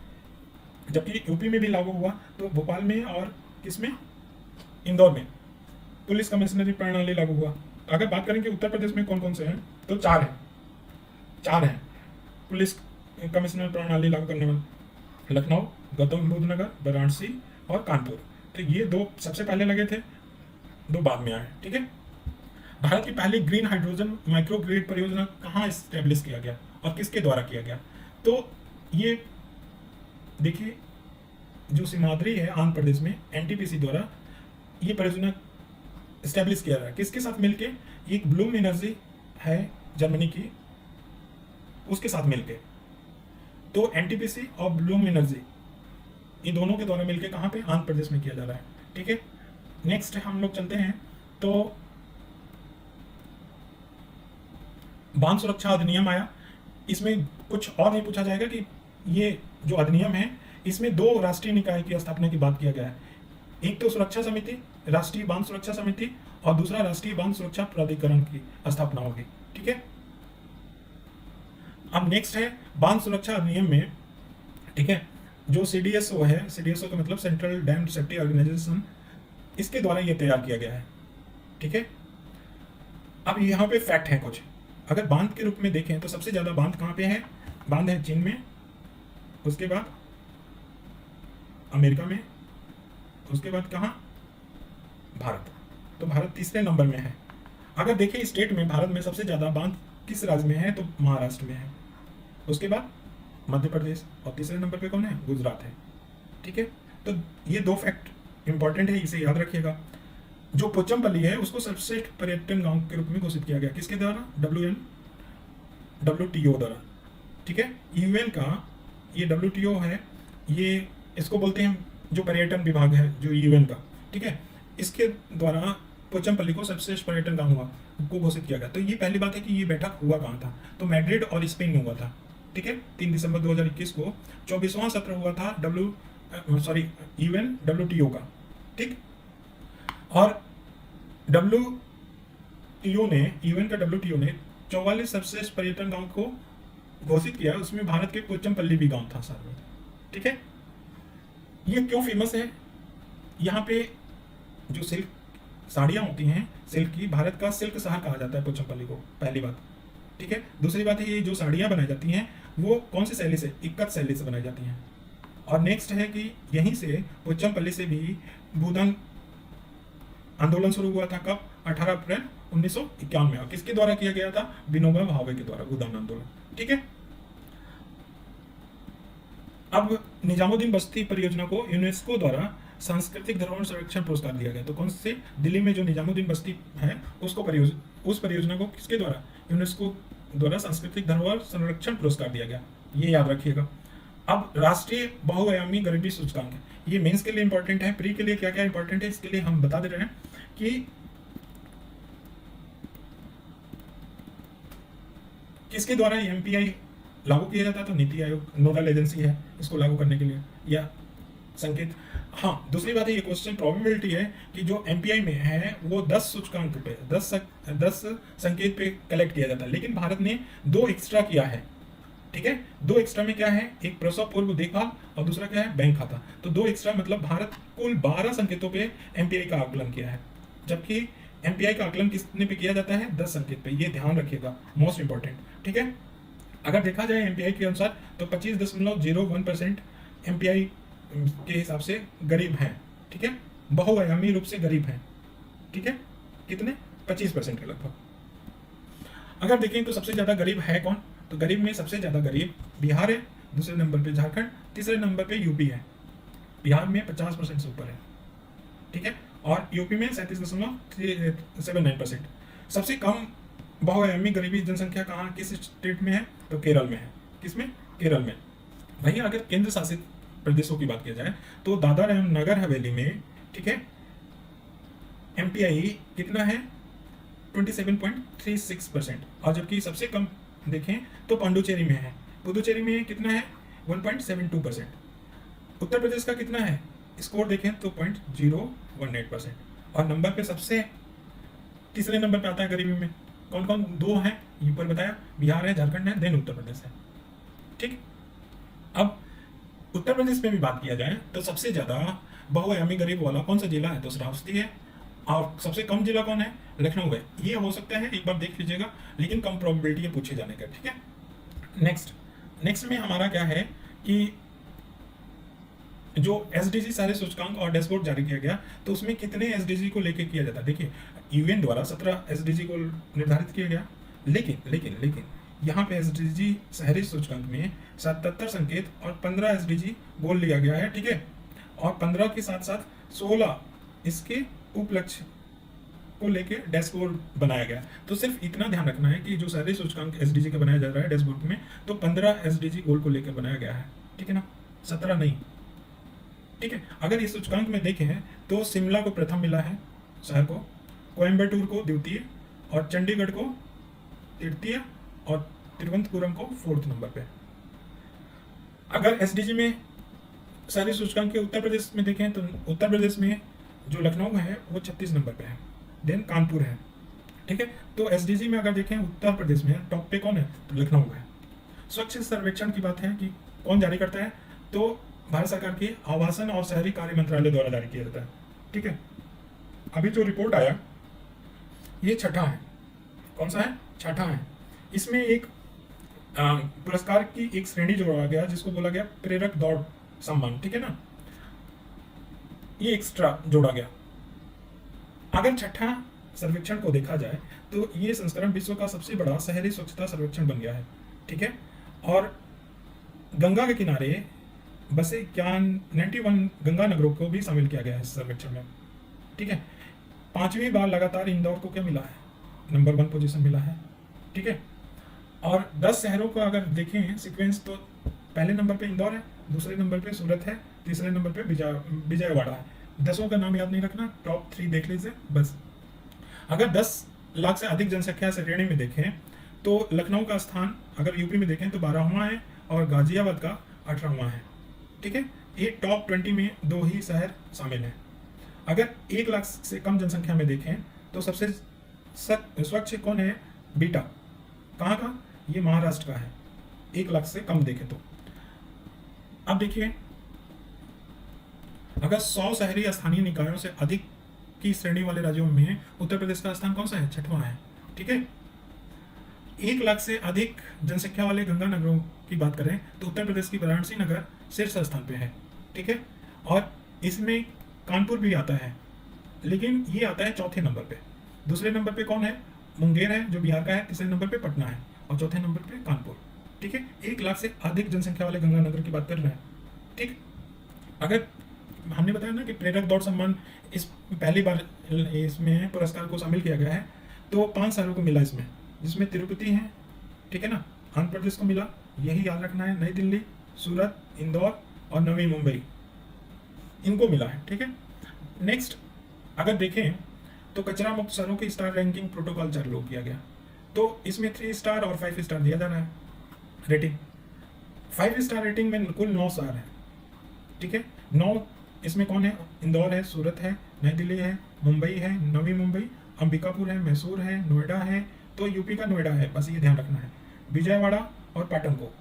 जबकि यूपी में भी लागू हुआ। तो भोपाल में और किसमें? इंदौर में पुलिस कमिश्नरेट प्रणाली लागू हुआ। अगर बात करें कि उत्तर प्रदेश में कौन कौन से हैं, तो 4 हैं पुलिस कमिश्नर प्रणाली लागू करने वाले। लखनऊ, गौतम बुद्ध नगर, वाराणसी और कानपुर। तो ये 2 सबसे पहले लगे थे, 2 बाद में आए। ठीक है, भारत की पहली ग्रीन हाइड्रोजन माइक्रो ग्रिड परियोजना कहाँ स्टैब्लिश किया गया और किसके द्वारा किया गया? तो ये देखिए, जो सीमाद्री है आंध्र प्रदेश में, एनटीपीसी द्वारा ये परियोजना स्टैब्लिश किया गया। किसके साथ मिलके? एक ब्लूम एनर्जी है जर्मनी की, उसके साथ मिलके। तो एनटीपीसी और ब्लूम एनर्जी, ये दोनों के द्वारा मिलके कहाँ पे? आंध्र प्रदेश में किया जा रहा है। ठीक है, नेक्स्ट हम लोग चलते हैं। तो बांध सुरक्षा अधिनियम आया। इसमें कुछ और नहीं पूछा जाएगा कि ये जो अधिनियम है इसमें दो राष्ट्रीय निकाय की स्थापना की बात किया गया है। एक तो सुरक्षा समिति, राष्ट्रीय बांध सुरक्षा समिति, और दूसरा राष्ट्रीय बांध सुरक्षा प्राधिकरण की स्थापना होगी। ठीक है, अब नेक्स्ट है बांध सुरक्षा अधिनियम में, ठीक है, जो सीडीएसओ है, सीडीएसओ का मतलब सेंट्रल डैम सेफ्टी ऑर्गेनाइजेशन, इसके द्वारा ये तैयार किया गया है। ठीक है, अब यहाँ पे फैक्ट है कुछ। अगर बांध के रूप में देखें तो सबसे ज्यादा बांध कहाँ पे है? बांध है चीन में, उसके बाद अमेरिका में, उसके बाद कहाँ? भारत। तो भारत तीसरे नंबर में है। अगर देखें स्टेट में भारत में सबसे ज्यादा बांध किस राज्य में है? तो महाराष्ट्र में है, उसके बाद मध्य प्रदेश, और तीसरे नंबर पे कौन है? गुजरात है। ठीक है, तो ये दो फैक्ट इंपॉर्टेंट है, इसे याद रखिएगा। जो पोचमपल्ली है उसको सर्वश्रेष्ठ पर्यटन गांव के रूप में घोषित किया गया, किसके द्वारा? WTO द्वारा। ठीक है, यूएन का ये WTO है, ये इसको बोलते हैं जो पर्यटन विभाग है जो यूएन का। ठीक है, इसके द्वारा पोचमपल्ली को सर्वश्रेष्ठ पर्यटन गांव को घोषित किया गया। तो ये पहली बात है कि ये बैठक हुआ कहाँ था? तो मैड्रिड और स्पेन में हुआ था। ठीक है, 3 दिसंबर 2021 को 24वां सत्र हुआ था यूएन WTO का। ठीक, और यूएन का WTO ने 44 सर्वश्रेष्ठ पर्यटन गांव को घोषित किया, उसमें भारत के पोचमपल्ली भी गांव था साथ में। ठीक है, ये क्यों फेमस है? यहाँ पे जो सिल्क साड़ियाँ होती हैं सिल्क की, भारत का सिल्क शहर कहा जाता है पोचमपल्ली को, पहली बात। ठीक है, दूसरी बात है ये जो साड़ियाँ बनाई जाती हैं वो कौन सी शैली से? इक्कत शैली से बनाई जाती हैं। और नेक्स्ट है कि यहीं से पोचमपल्ली से भी भूदान आंदोलन शुरू हुआ था। कब? 18 अप्रैल 1951 में। और किसके द्वारा किया गया था? विनोबा भावे के द्वारा, भूदान आंदोलन। ठीक है, अब निजामुद्दीन बस्ती परियोजना को यूनेस्को द्वारा सांस्कृतिक धरोहर संरक्षण पुरस्कार दिया गया। तो कौन से? दिल्ली में जो निजामुद्दीन बस्ती है उसको उस परियोजना को किसके द्वारा? यूनेस्को द्वारा सांस्कृतिक धरोहर संरक्षण पुरस्कार दिया गया, ये याद रखिएगा। अब राष्ट्रीय बहुआयामी गरीबी सूचकांक, ये मेंस के लिए इंपॉर्टेंट है, प्री के लिए क्या क्या इंपॉर्टेंट है इसके लिए हम बता दे रहे हैं कि किसके द्वारा एमपीआई लागू किया जाता है? तो नीति आयोग नोडल एजेंसी है इसको लागू करने के लिए, या संकेत। हाँ, दूसरी बात है ये क्वेश्चन प्रोबेबिलिटी है कि जो एमपीआई में है वो 10 सूचकांक पे 10 संकेत पे कलेक्ट किया जाता है, लेकिन भारत ने 2 एक्स्ट्रा किया है। ठीक है, 2 एक्स्ट्रा में क्या है? एक प्रसव पूर्व देखभाल और दूसरा क्या है? बैंक खाता। तो 2 एक्स्ट्रा मतलब भारत कुल 12 संकेतों पे एमपीआई का आकलन किया है, जबकि एमपीआई का आकलन कितने पे किया जाता है? 10 संकेत पे। ये ध्यान रखिएगा, मोस्ट इंपॉर्टेंट। ठीक है, अगर देखा जाए एमपीआई के अनुसार तो 25.01% एमपीआई के हिसाब से गरीब हैं। ठीक है, बहुआयामी रूप से गरीब हैं। ठीक है, कितने? 25% के लगभग। अगर देखें तो सबसे ज्यादा गरीब है कौन? तो गरीब में सबसे ज्यादा गरीब बिहार है, दूसरे नंबर पे झारखंड, तीसरे नंबर पे यूपी है। बिहार में 50% से ऊपर है। ठीक है, और यूपी में 37.79%। सबसे कम बहुआयामी गरीबी जनसंख्या कहाँ, किस स्टेट में है? तो केरल में है। किसमें? केरल में। वहीं अगर केंद्र शासित प्रदेशों की बात की जाए तो दादरा एवं नगर हवेली में, ठीक है, एमपीआई कितना है? 27.36%। और जबकि सबसे कम देखें तो पांडुचेरी में है। पुदुचेरी में कितना है? 1.72%। उत्तर प्रदेश का कितना है? स्कोर देखें तो 0.018%। और नंबर पे सबसे तीसरे नंबर पे आता है गरीबी में। कौन कौन? 2 हैं ऊपर बताया, बिहार है, झारखंड है, देन उत्तर प्रदेश है। ठीक, अब उत्तर प्रदेश में भी बात किया जाए तो सबसे ज्यादा बहुआयामी गरीब वाला कौन सा जिला है? तो श्रावस्ती है। और सबसे कम जिला कौन है? लखनऊ है। ये हो सकता है, एक बार देख लीजिएगा, लेकिन कम प्रोबेबिलिटी है पूछे जाने का। ठीक है, नेक्स्ट में हमारा क्या है कि जो एसडीजी सारे सूचकांक और डैशबोर्ड जारी किया गया तो उसमें कितने एसडीजी को लेके किया जाता है? देखिए, यूएन द्वारा 17 एसडीजी को निर्धारित किया गया, लेकिन यहाँ पे एसडीजी शहरी सूचकांक में 77 संकेत और 15 एसडीजी गोल लिया गया है। ठीक है, और 15 के साथ साथ 16 इसके उपलक्ष्य को लेके डैशबोर्ड बनाया गया। तो सिर्फ इतना ध्यान रखना है कि जो शहरी सूचकांक एसडीजी का बनाया जा रहा है डैशबोर्ड में, तो 15 एसडीजी गोल को लेकर बनाया गया है। ठीक है ना, 17 नहीं। ठीक है, अगर इस सूचकांक में देखें तो शिमला को प्रथम मिला है शहर को, कोयम्बटूर को द्वितीय, और चंडीगढ़ को तृतीय, और तिरुवनंतपुरम को 4th नंबर पे। अगर एसडीजी में शहरी सूचकांक के उत्तर प्रदेश में देखें तो उत्तर प्रदेश में जो लखनऊ है वो 36 नंबर पे है, देन कानपुर है, ठीक है। तो एसडीजी में अगर देखें उत्तर प्रदेश में टॉप पे कौन है, तो लखनऊ है। स्वच्छ सर्वेक्षण की बात है कि कौन जारी करता है, तो भारत सरकार की आवासन और शहरी कार्य मंत्रालय द्वारा जारी किया जाता है, ठीक है। अभी जो रिपोर्ट आया ये छठा है, कौन सा है, छठा है। इसमें एक पुरस्कार की एक श्रेणी जोड़ा गया जिसको बोला गया प्रेरक दौड़ सम्मान, ठीक है ना, ये एक्स्ट्रा जोड़ा गया। अगर छठा सर्वेक्षण को देखा जाए तो ये संस्करण विश्व का सबसे बड़ा शहरी स्वच्छता सर्वेक्षण बन गया है, ठीक है। और गंगा के किनारे बसे 91 गंगा नगरों को भी शामिल किया गया है इस सर्वेक्षण में, ठीक है। 5वीं बार लगातार इंदौर को क्या मिला है, नंबर 1 पोजीशन मिला है, ठीक है। और 10 शहरों को अगर देखें सीक्वेंस तो पहले नंबर पे इंदौर है, दूसरे नंबर पे सूरत है, तीसरे नंबर पे विजयवाड़ा है। 10 का नाम याद नहीं रखना, टॉप 3 देख लीजिए बस। अगर 10 लाख से अधिक जनसंख्या श्रेणी में देखें तो लखनऊ का स्थान अगर यूपी में देखें तो 12वां है और गाजियाबाद का 18वां है, ठीक है। ये टॉप 20 में 2 ही शहर शामिल हैं। अगर 1 लाख से कम जनसंख्या में देखें तो सबसे स्वच्छ कौन है, बीटा, कहाँ का, ये महाराष्ट्र का है, 1 लाख से कम देखें तो। अब देखिए अगर 100 शहरी स्थानीय निकायों से अधिक की श्रेणी वाले राज्यों में उत्तर प्रदेश का स्थान कौन सा है, 6वां है, ठीक है। 1 लाख से अधिक जनसंख्या वाले गंगा नगरों की बात करें तो उत्तर प्रदेश की वाराणसी नगर शीर्ष स्थान पे है, ठीक है। और इसमें कानपुर भी आता है, लेकिन ये आता है 4थे नंबर पे। दूसरे नंबर पे कौन है, मुंगेर है जो बिहार का है, तीसरे नंबर पे पटना है और चौथे नंबर पे कानपुर, ठीक है। 1 लाख से अधिक जनसंख्या वाले गंगा नगर की बात कर रहे हैं, ठीक। अगर हमने बताया ना कि प्रेरक दौड़ सम्मान इस पहली बार इसमें पुरस्कार को शामिल किया गया है, तो 5 शहरों को मिला इसमें, जिसमें तिरुपति है, ठीक है ना, आंध्र प्रदेश को मिला, यही याद रखना है, नई दिल्ली, सूरत, इंदौर और नवी मुंबई, इनको मिला है, ठीक है। नेक्स्ट अगर देखें तो कचरा मुक्त शहरों की स्टार रैंकिंग प्रोटोकॉल चालू किया गया, तो इसमें 3 स्टार और 5 स्टार दिया जा रहा है रेटिंग। 5 स्टार रेटिंग में कुल 9 स्टार है, ठीक है। 9 इसमें कौन है, इंदौर है, सूरत है, नई दिल्ली है, मुंबई है, नवी मुंबई, अंबिकापुर है, मैसूर है, नोएडा है, तो यूपी का नोएडा है, बस ये ध्यान रखना है, विजयवाड़ा और पाटन को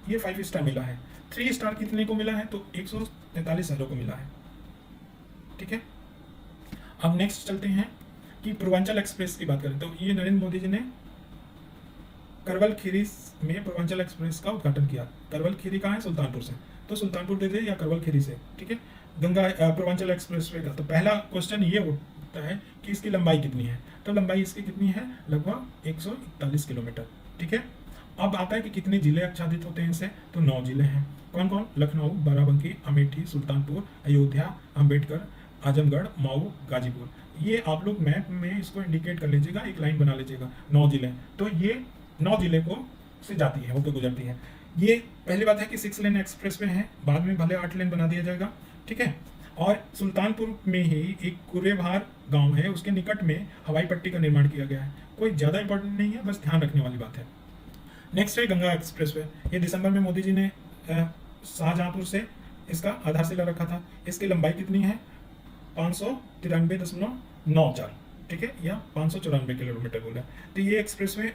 ये 5 स्टार मिला है। 3 स्टार कितने को मिला है, तो 143 शहरों को मिला है, ठीक है। अब नेक्स्ट चलते हैं कि पूर्वांचल एक्सप्रेस की बात करें तो ये नरेंद्र मोदी जी ने करवल खीरी में पूर्वांचल एक्सप्रेस का उद्घाटन किया। करवल खीरी कहाँ है, सुल्तानपुर से, तो सुल्तानपुर दे दे या करवल खीरी से, ठीक है, गंगा पूर्वांचल एक्सप्रेस वे का। तो पहला क्वेश्चन ये उठता है कि इसकी लंबाई कितनी है, तो लंबाई इसकी कितनी है, लगभग 141 किलोमीटर, ठीक है। अब आता है कि कितने जिले आच्छादित होते हैं इससे, तो 9 जिले हैं। कौन कौन, लखनऊ, बाराबंकी, अमेठी, सुल्तानपुर, अयोध्या, अंबेडकर, आजमगढ़, मऊ, गाजीपुर। ये आप लोग मैप में इसको इंडिकेट कर लीजिएगा, एक लाइन बना लीजिएगा, 9 जिले, तो ये 9 जिले को से जाती है, होकर गुजरती है। ये पहली बात है कि 6 लेन एक्सप्रेस वे है, बाद में भले 8 लेन बना दिया जाएगा, ठीक है। और सुल्तानपुर में ही एक कुरेभार गांव है, उसके निकट में हवाई पट्टी का निर्माण किया गया है। कोई ज़्यादा इंपॉर्टेंट नहीं है, बस ध्यान रखने वाली बात है। नेक्स्ट है गंगा एक्सप्रेस वे। ये दिसंबर में मोदी जी ने शाहजहांपुर से इसका आधारशिला रखा था। इसकी लंबाई कितनी है, 593.94, ठीक है, या 594 किलोमीटर बोला। तो ये एक्सप्रेस वे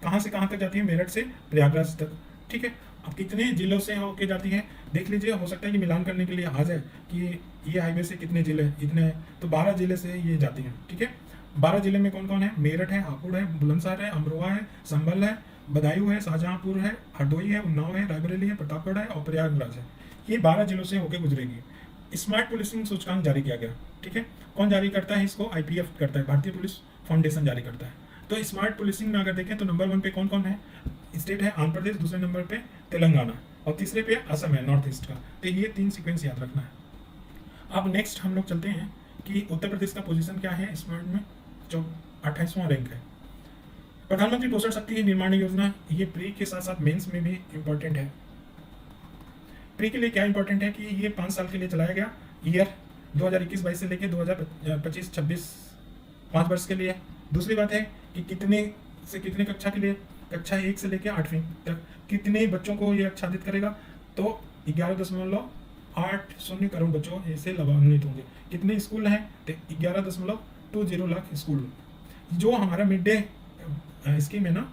कहाँ से कहाँ तक जाती है, मेरठ से प्रयागराज तक, ठीक है। अब कितने जिलों से होके जाती है देख लीजिए, हो सकता है कि मिलान करने के लिए आ जाए कि ये हाईवे से कितने जिले इतने, तो 12 जिले से ये जाती हैं, ठीक है। 12 जिले में कौन कौन है, मेरठ है, हापुड़ है, बुलंदशहर है, अमरोहा है, संभल है, बदायूं है, शाहजहांपुर है, हरदोई है, उन्नाव है, रायबरेली है, प्रतापगढ़ है और प्रयागराज है। ये 12 जिलों से होकर गुजरेगी। स्मार्ट पुलिसिंग सूचकांक जारी किया गया, ठीक है। कौन जारी करता है इसको, IPF करता है, भारतीय पुलिस फाउंडेशन जारी करता है। तो स्मार्ट पुलिसिंग में अगर देखें तो नंबर 1 पे कौन कौन है, स्टेट है आंध्र प्रदेश, दूसरे नंबर पे तेलंगाना और तीसरे पे असम है, नॉर्थ ईस्ट का। तो ये 3 सीक्वेंस याद रखना है। अब नेक्स्ट हम लोग चलते हैं कि उत्तर प्रदेश का पोजीशन क्या है स्मार्ट में, जो 28वां रैंक है। प्रधानमंत्री पोषण शक्ति निर्माण योजना, ये प्री के साथ साथ मेंस में भी इम्पोर्टेंट है। प्री के लिए क्या इंपॉर्टेंट है कि ये 5 साल के लिए चलाया गया, ईयर 2021-22 से लेकर 2025-26 5 वर्ष के लिए। दूसरी बात है कि कितने से कितने कक्षा के लिए, कक्षा 1 से लेकर 8वीं तक कितने बच्चों को ये आच्छादित करेगा? तो 11.80 करोड़ बच्चों ऐसे लाभान्वित होंगे। कितने स्कूल हैं? तो 11.20 लाख स्कूल। जो हमारा मिड डे स्कीम है ना,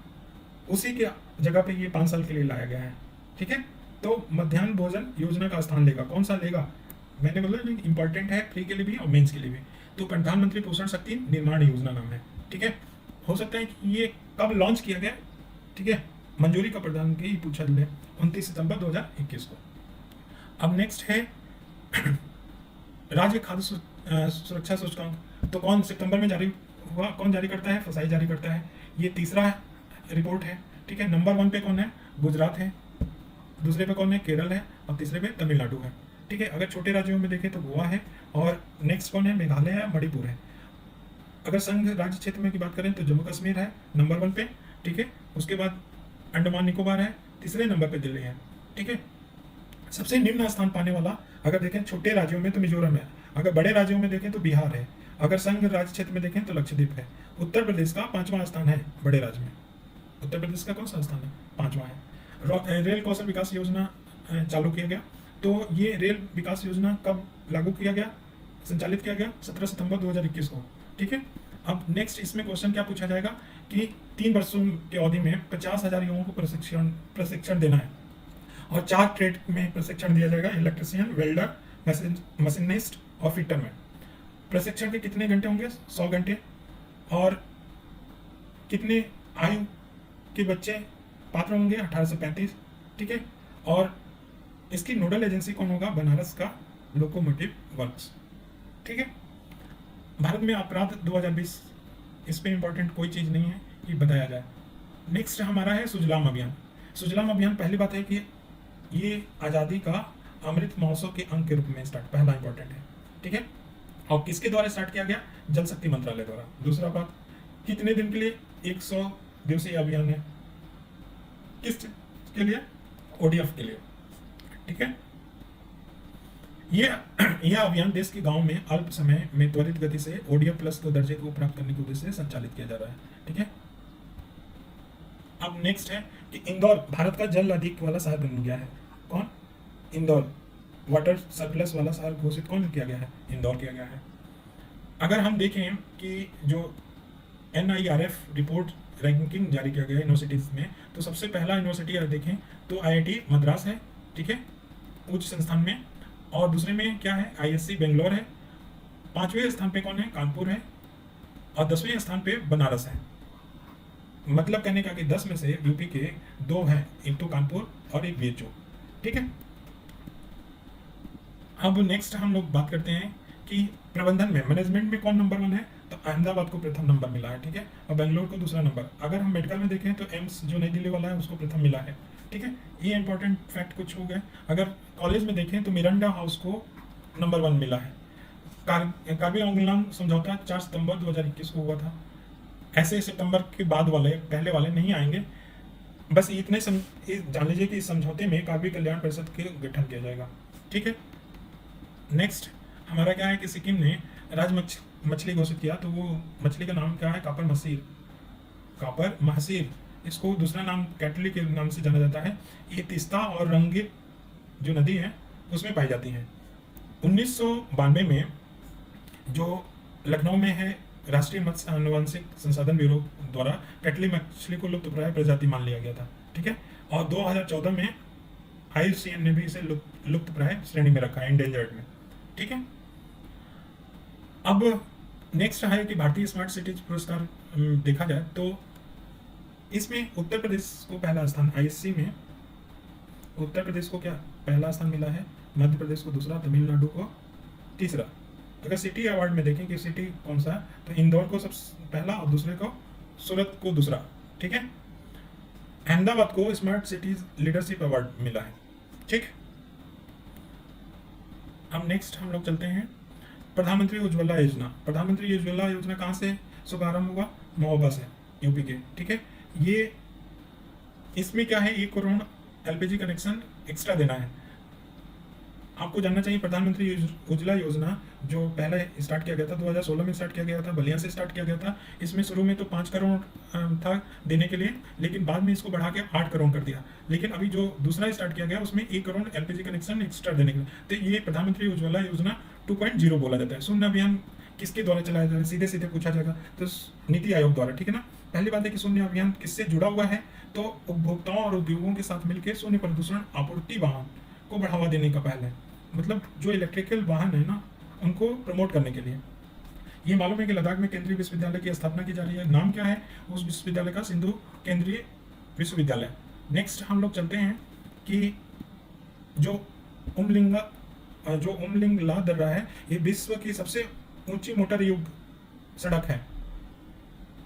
उसी के जगह पे ये 5 साल के लिए लाया गया है। ठीक है, तो मध्याह्न भोजन योजना का स्थान लेगा। कौन सा लेगा? मैंने बोला इंपॉर्टेंट है प्री के लिए भी और मेंस के लिए भी। तो प्रधानमंत्री पोषण शक्ति निर्माण योजना नाम है। ठीक है, हो सकता है कि ये कब लॉन्च किया गया। ठीक है, मंजूरी का प्रदान की पूछा ले 29 सितंबर 2021 को। अब नेक्स्ट है राज्य खाद्य सुरक्षा सूचकांक। तो कौन सितंबर में जारी हुआ? कौन जारी करता है? फसाई जारी करता है। ये तीसरा रिपोर्ट है। ठीक है, नंबर 1 पे कौन है? गुजरात है, दूसरे पे कौन है? केरल है, और तीसरे पे तमिलनाडु है। ठीक है, अगर छोटे राज्यों में देखें तो गोवा है, और नेक्स्ट कौन है? मेघालय है, मणिपुर है। अगर संघ राज्य क्षेत्र में की बात करें तो जम्मू कश्मीर है नंबर 1 पे। ठीक है, उसके बाद अंडमान निकोबार है, तीसरे नंबर पे दिल्ली है। ठीक है, सबसे निम्न स्थान पाने वाला अगर देखें छोटे राज्यों में तो मिजोरम है, अगर बड़े राज्यों में देखें तो बिहार है, अगर संघ राज्य क्षेत्र में देखें तो लक्षद्वीप है। उत्तर प्रदेश का 5वां स्थान है बड़े राज्य में। उत्तर प्रदेश का कौन सा स्थान है? 5वां है। रेल कौशल विकास योजना चालू किया गया। तो ये रेल विकास योजना कब लागू किया गया, संचालित किया गया? 17 सितंबर 2021 को। ठीक है, अब नेक्स्ट इसमें क्वेश्चन क्या पूछा जाएगा कि 3 वर्षों की अवधि में 50,000 युवाओं को प्रशिक्षण देना है, और 4 ट्रेड में प्रशिक्षण दिया जाएगा: इलेक्ट्रिशियन, वेल्डर, मशीनिस्ट और फिटर में। प्रशिक्षण के कितने घंटे होंगे? 100 घंटे। और कितने आयु के बच्चे पात्र होंगे? 18 से 35। ठीक है, और इसकी नोडल एजेंसी कौन होगा? बनारस का लोकोमोटिव वर्क्स। ठीक है, भारत में अपराध 2020, इस पे इंपॉर्टेंट कोई चीज़ नहीं है कि बताया जाए। नेक्स्ट हमारा है सुजलाम अभियान। सुजलाम अभियान, पहली बात है कि ये आज़ादी का अमृत महोत्सव के अंग के रूप में स्टार्ट, पहला इंपॉर्टेंट है। ठीक है, और किसके द्वारा स्टार्ट किया गया? जल शक्ति मंत्रालय द्वारा। दूसरा बात, कितने दिन के लिए? 100 दिवसीय अभियान है। किस के लिए? ODF के लिए। ठीक है, यह अभियान देश के गांव में अल्प समय में त्वरित गति से ODF प्लस के दर्जे को प्राप्त करने के उद्देश्य से संचालित किया जा रहा है। ठीक है, अब नेक्स्ट है कि इंदौर भारत का जल अधिक वाला शहर बन गया है। कौन? इंदौर। वाटर सरप्लस वाला शहर घोषित कौन किया गया है? इंदौर किया गया है। अगर हम देखें कि जो NIRF रिपोर्ट रैंकिंग जारी किया गया है यूनिवर्सिटीज में, तो सबसे पहला यूनिवर्सिटी अगर देखें तो IIT मद्रास है। ठीक है, उच्च संस्थान में। और दूसरे में क्या है? ISC बेंगलोर है। 5वें स्थान पे कौन है? कानपुर है। और 10वें स्थान पे बनारस है। मतलब कहने का कि 10 में से यूपी के 2 हैं, एक तो कानपुर और एक BHU। ठीक है, अब नेक्स्ट हम लोग बात करते हैं कि प्रबंधन में, मैनेजमेंट में कौन नंबर 1 है? तो अहमदाबाद को प्रथम नंबर मिला है। ठीक है, और बेंगलोर को दूसरा नंबर। अगर हम मेडिकल में देखें तो एम्स जो नई दिल्ली वाला है उसको प्रथम मिला है। ठीक है, ये इंपॉर्टेंट फैक्ट कुछ हो गए। अगर कॉलेज में देखें तो मिरांडा हाउस को नंबर 1 मिला है। कारगिल आंदोलन समझौता 4 सितंबर 2021 को हुआ था। ऐसे सितंबर के बाद वाले, पहले वाले नहीं आएंगे। बस इतने जान लीजिए कि इस समझौते में कारगिल कल्याण परिषद के गठन किया जाएगा। ठीक है, नेक्स्ट हमारा क्या है कि सिक्किम ने राज मछली घोषित किया। तो वो मछली का नाम क्या है? कापर महसीर। इसको दूसरा नाम कैटली के नाम से जाना जाता है। ये तीस्ता और रंगीत जो नदी है उसमें पाई जाती है। 1992 में जो लखनऊ में है राष्ट्रीय मत्स्य आनुवंशिक संसाधन ब्यूरो द्वारा कैटली मछली को लुप्तप्राय प्रजाति मान लिया गया था। ठीक है, और 2014 में IUCN ने भी इसे लुप्तप्राय श्रेणी में रखा है, एंडेंजर्ड में। ठीक है, अब नेक्स्ट है कि भारतीय स्मार्ट सिटीज पुरस्कार देखा जाए तो इसमें उत्तर प्रदेश को पहला स्थान, ISC में उत्तर प्रदेश को क्या पहला स्थान मिला है, मध्य प्रदेश को दूसरा, तमिलनाडु को तीसरा। अगर सिटी अवार्ड में देखें कि सिटी कौन सा है तो इंदौर को सबसे पहला और दूसरे को सूरत को दूसरा। ठीक है, अहमदाबाद को स्मार्ट सिटीज लीडरशिप अवार्ड मिला है। ठीक, अब नेक्स्ट हम लोग चलते हैं प्रधानमंत्री उज्ज्वला योजना। प्रधानमंत्री उज्ज्वला योजना कहाँ से शुभारंभ हुआ? महोबा से, यूपी के। ठीक है, ये इसमें क्या है? 1 करोड़ LPG कनेक्शन एक्स्ट्रा देना है। आपको जानना चाहिए प्रधानमंत्री उज्ज्वला योजना जो पहले स्टार्ट किया गया था 2016 में स्टार्ट किया गया था, बलिया से स्टार्ट किया गया था। इसमें शुरू में तो 5 करोड़ था देने के लिए, लेकिन बाद में इसको बढ़ा के 8 करोड़ कर दिया। लेकिन अभी जो दूसरा स्टार्ट किया गया उसमें 1 करोड़ एलपीजी कनेक्शन एक्स्ट्रा देने के लिए। तो ये प्रधानमंत्री उज्ज्वला योजना 2.0 बोला जाता है। शून्य अभियान किसके द्वारा चलाया जाएगा, सीधे सीधे पूछा जाएगा तो नीति आयोग द्वारा, ठीक है ना। पहली बात है कि शून्य अभियान किससे जुड़ा हुआ है, तो उपभोक्ताओं और उद्योगों के साथ मिलकर शून्य प्रदूषण आपूर्ति वाहन को बढ़ावा देने का पहल है। मतलब जो इलेक्ट्रिकल वाहन है ना, उनको प्रमोट करने के लिए। ये मालूम है कि लद्दाख में केंद्रीय विश्वविद्यालय की स्थापना की जा रही है। नाम क्या है उस विश्वविद्यालय का? सिंधु केंद्रीय विश्वविद्यालय। नेक्स्ट हम लोग चलते हैं कि जो उमलिंग ला दर्रा है, ये विश्व की सबसे ऊंची मोटर युग सड़क है,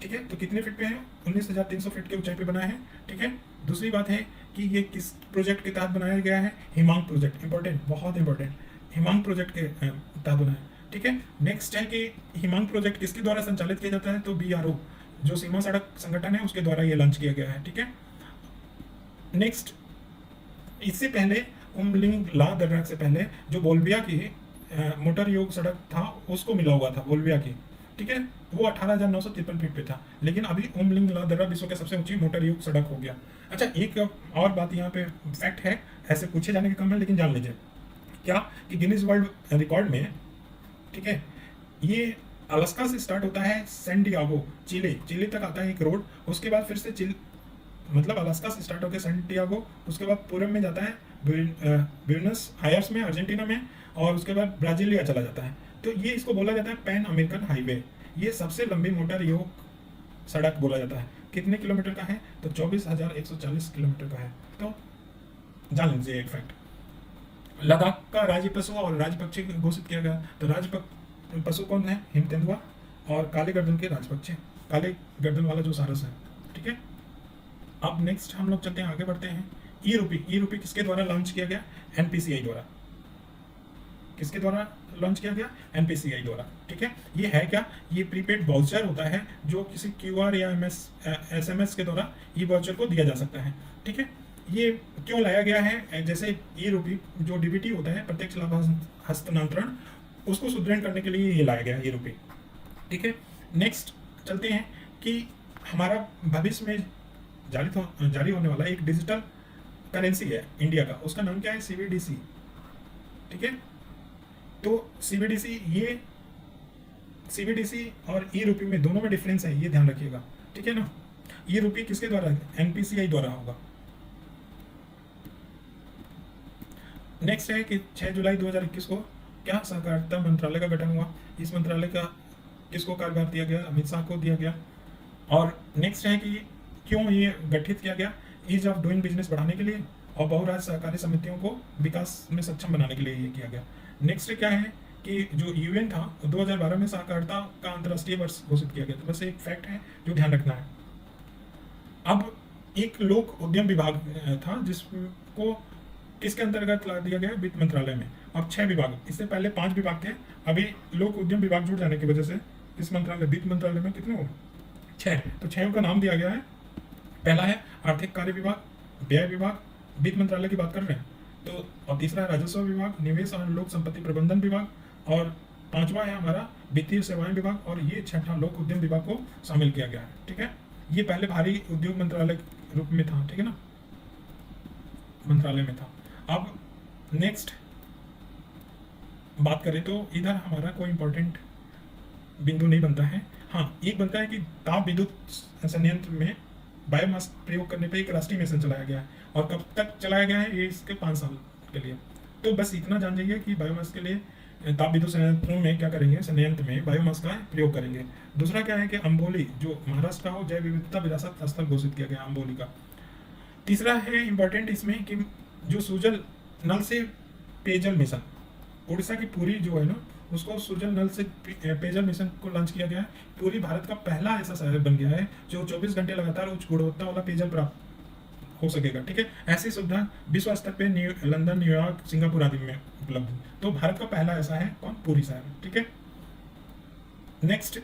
ठीक है। तो कितने फीट पे है? 19,300 फीट के ऊंचाई पे बना है, ठीक है। दूसरी बात है कि ये किस प्रोजेक्ट के तहत बनाया गया है? हिमांग प्रोजेक्ट। इंपॉर्टेंट, बहुत इंपॉर्टेंट, हिमांग प्रोजेक्ट के तहत बना है, ठीक है। नेक्स्ट है कि हिमांग प्रोजेक्ट किसके द्वारा संचालित किया जाता है? तो BRO जो सीमा सड़क संगठन है उसके द्वारा ये लॉन्च किया गया है, ठीक है। नेक्स्ट, इससे पहले उमलिंग ला दर्रा से पहले जो बोल्बिया की मोटर योग सड़क था उसको मिला हुआ था, बोल्बिया की, ठीक है। वो 18,953 फीट पे था, लेकिन अभी उमलिंग ला दर्रा विश्व के सबसे ऊंची मोटर युक्त सड़क हो गया। अच्छा, एक और बात यहाँ पे फैक्ट है, ऐसे पूछे जाने के कम है, लेकिन जान लीजिए क्या कि गिनीज वर्ल्ड रिकॉर्ड में, ठीक है, ये अलास्का से स्टार्ट होता है, सैन डियागो चिली तक आता है एक रोड, उसके बाद फिर से मतलब अलास्का से स्टार्ट होकर सैन डियागो, उसके बाद पूरब में जाता है ब्यूनस आयर्स में अर्जेंटीना में, और उसके बाद ब्राजीलिया चला जाता है। तो ये इसको बोला जाता है पैन अमेरिकन हाईवे। ये सबसे लंबी मोटर योग सड़क बोला जाता है। कितने किलोमीटर का है? तो 24,140 किलोमीटर का है। तो जान लीजिए एक फैक्ट। लद्दाख का राज्य पशु और राज्य पक्षी घोषित किया गया। तो राज्य पशु कौन है? हिम तेंदुआ, और काले गर्दन के राज्य पक्षी, काले गर्दन वाला जो सारस है, ठीक है। अब नेक्स्ट हम लोग चलते हैं, आगे बढ़ते हैं। ई रूपी किसके द्वारा लॉन्च किया गया? NPCI द्वारा। किसके द्वारा लॉन्च किया गया? NPCI द्वारा, ठीक है। ये है क्या? ये प्रीपेड वाउचर होता है जो किसी QR या SMS के द्वारा ई वाउचर को दिया जा सकता है, ठीक है। ये क्यों लाया गया है? जैसे ई रूपी जो DBT होता है, प्रत्यक्ष लाभ हस्तांतरण, उसको सुदृढ़ करने के लिए ये लाया गया ई रूपी, ठीक है। नेक्स्ट चलते हैं कि हमारा भविष्य में जारी होने वाला एक डिजिटल करेंसी है इंडिया का, उसका नाम क्या है? CBDC, ठीक है। तो CBDC और ई रूपी में दोनों में डिफरेंस है, ये ध्यान रखिएगा, ठीक है ना। ई रूपी किसके द्वारा? NPCI द्वारा होगा। नेक्स्ट है कि 6 जुलाई 2021 को क्या सहकारिता मंत्रालय का गठन हुआ? इस मंत्रालय का किसको कार्यभार दिया गया? अमित शाह को दिया गया। और नेक्स्ट है कि क्यों ये गठित किया गया? ईज ऑफ डूइंग बिजनेस बढ़ाने के लिए और बहुराज्य सहकारी समितियों को विकास में सक्षम बनाने के लिए ये किया गया। नेक्स्ट क्या है कि जो UN था 2012 में सहकारिता का अंतर्राष्ट्रीय वर्ष घोषित किया गया। तो बस एक फैक्ट है जो ध्यान रखना है। अब एक लोक उद्यम विभाग था जिसको किसके अंतर्गत ला दिया गया? वित्त मंत्रालय में। अब 6 विभाग, इससे पहले 5 विभाग थे, अभी लोक उद्यम विभाग जुड़ जाने की वजह से इस मंत्रालय वित्त मंत्रालय में कितने हो? 6। तो 6 का नाम दिया गया है। पहला है आर्थिक कार्य विभाग, व्यय विभाग, वित्त मंत्रालय की बात कर रहे हैं तो, और तीसरा है राजस्व विभाग, निवेश और लोक संपत्ति प्रबंधन विभाग, और 5वां है हमारा वित्तीय सेवाएं विभाग, और ये 6ठा लोक उद्यम विभाग को शामिल किया गया है, ठीक है। ये पहले भारी उद्योग मंत्रालय के रूप में था, ठीक है ना, मंत्रालय में था। अब नेक्स्ट बात करें तो इधर हमारा कोई इंपॉर्टेंट बिंदु नहीं बनता है। हाँ, एक बनता है कि ताप विद्युत संयंत्र में बायोमास प्रयोग करने पे एक राष्ट्रीय मिशन चलाया गया है, और कब तक चलाया गया है? ये इसके 5 साल के लिए। तो बस इतना जान जाइए कि बायोमास के लिए ताप विद्युत संयंत्रों में क्या करेंगे? संयंत्र में बायोमास का प्रयोग करेंगे। दूसरा क्या है कि अम्बोली जो महाराष्ट्र का हो, जैव विविधता विरासत स्थल घोषित किया गया अम्बोली का। तीसरा है इंपॉर्टेंट इसमें कि जो सुजल नल से पेयजल मिशन, उड़ीसा की पूरी जो है ना, उसको सुजल नल से पेयजल मिशन को लॉन्च किया गया है। पूरी भारत का पहला ऐसा शहर बन गया है जो 24 घंटे लगातार उच्च गुणवत्ता वाला पेयजल प्राप्त हो सकेगा, ठीक है। ऐसी सुविधा विश्व स्तर पे लंदन, न्यूयॉर्क, सिंगापुर आदि में उपलब्ध है। तो भारत का पहला ऐसा है कौन? पूरी शहर, ठीक है। नेक्स्ट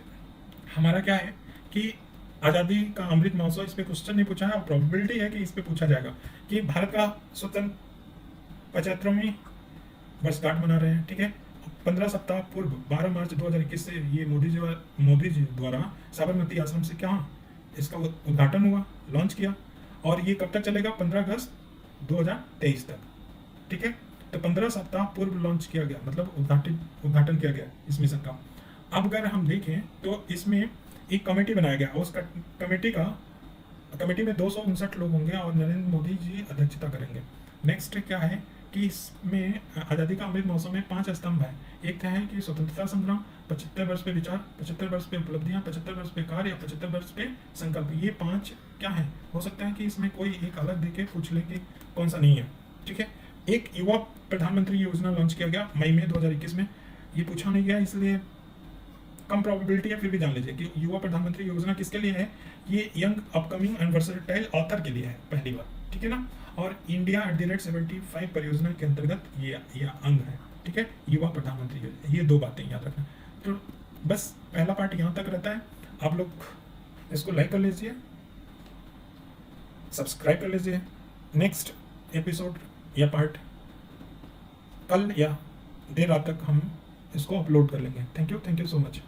हमारा क्या है कि आज़ादी का अमृत महोत्सव, इस पे क्वेश्चन नहीं पूछा है, और प्रोबेबिलिटी है कि इस पे पूछा जाएगा कि भारत का स्वतंत्र 75वीं वर्षगांठ मना रहे हैं, ठीक है। 15 सप्ताह पूर्व 12 मार्च 2021 से ये मोदी जी द्वारा साबरमती आश्रम से क्या इसका उद्घाटन हुआ, लॉन्च किया, और ये कब तक चलेगा? 15 अगस्त 2023 तक, ठीक है। तो 15 सप्ताह पूर्व लॉन्च किया गया, मतलब उद्घाटन किया गया इस मिशन का। अब अगर हम देखें तो इसमें एक कमेटी बनाया गया, उस कमेटी में 259 लोग होंगे और नरेंद्र मोदी जी अध्यक्षता करेंगे। नेक्स्ट क्या है कि इसमें आज़ादी का अमृत महोत्सव में 5 स्तंभ है। एक है कि स्वतंत्रता संग्राम, 75 वर्ष पे विचार, 75 वर्ष पे उपलब्धियां, 75 वर्ष पे कार्य, 75 वर्ष पे संकल्प। ये 5 क्या है? हो सकता है कि इसमें कोई एक अलग देके पूछ ले कि कौन सा नहीं है, ठीक है। एक युवा प्रधानमंत्री योजना लॉन्च किया गया मई में 2021 में। ये पूछा नहीं गया इसलिए कम प्रोबेबिलिटी है, फिर भी जान लीजिए कि युवा प्रधानमंत्री योजना किसके लिए है। ये young upcoming and versatile author के लिए है पहली बार, ठीक है ना। और इंडिया @75 परियोजना के अंतर्गत ये अंग है, ठीक है, युवा प्रधानमंत्री योजना। ये 2 बातें याद रखना। तो बस पहला पार्ट यहाँ तक रहता है। आप लोग इसको लाइक कर लीजिए, सब्सक्राइब कर लीजिए। नेक्स्ट एपिसोड या पार्ट कल या देर रात तक हम इसको अपलोड कर लेंगे। Thank you so much.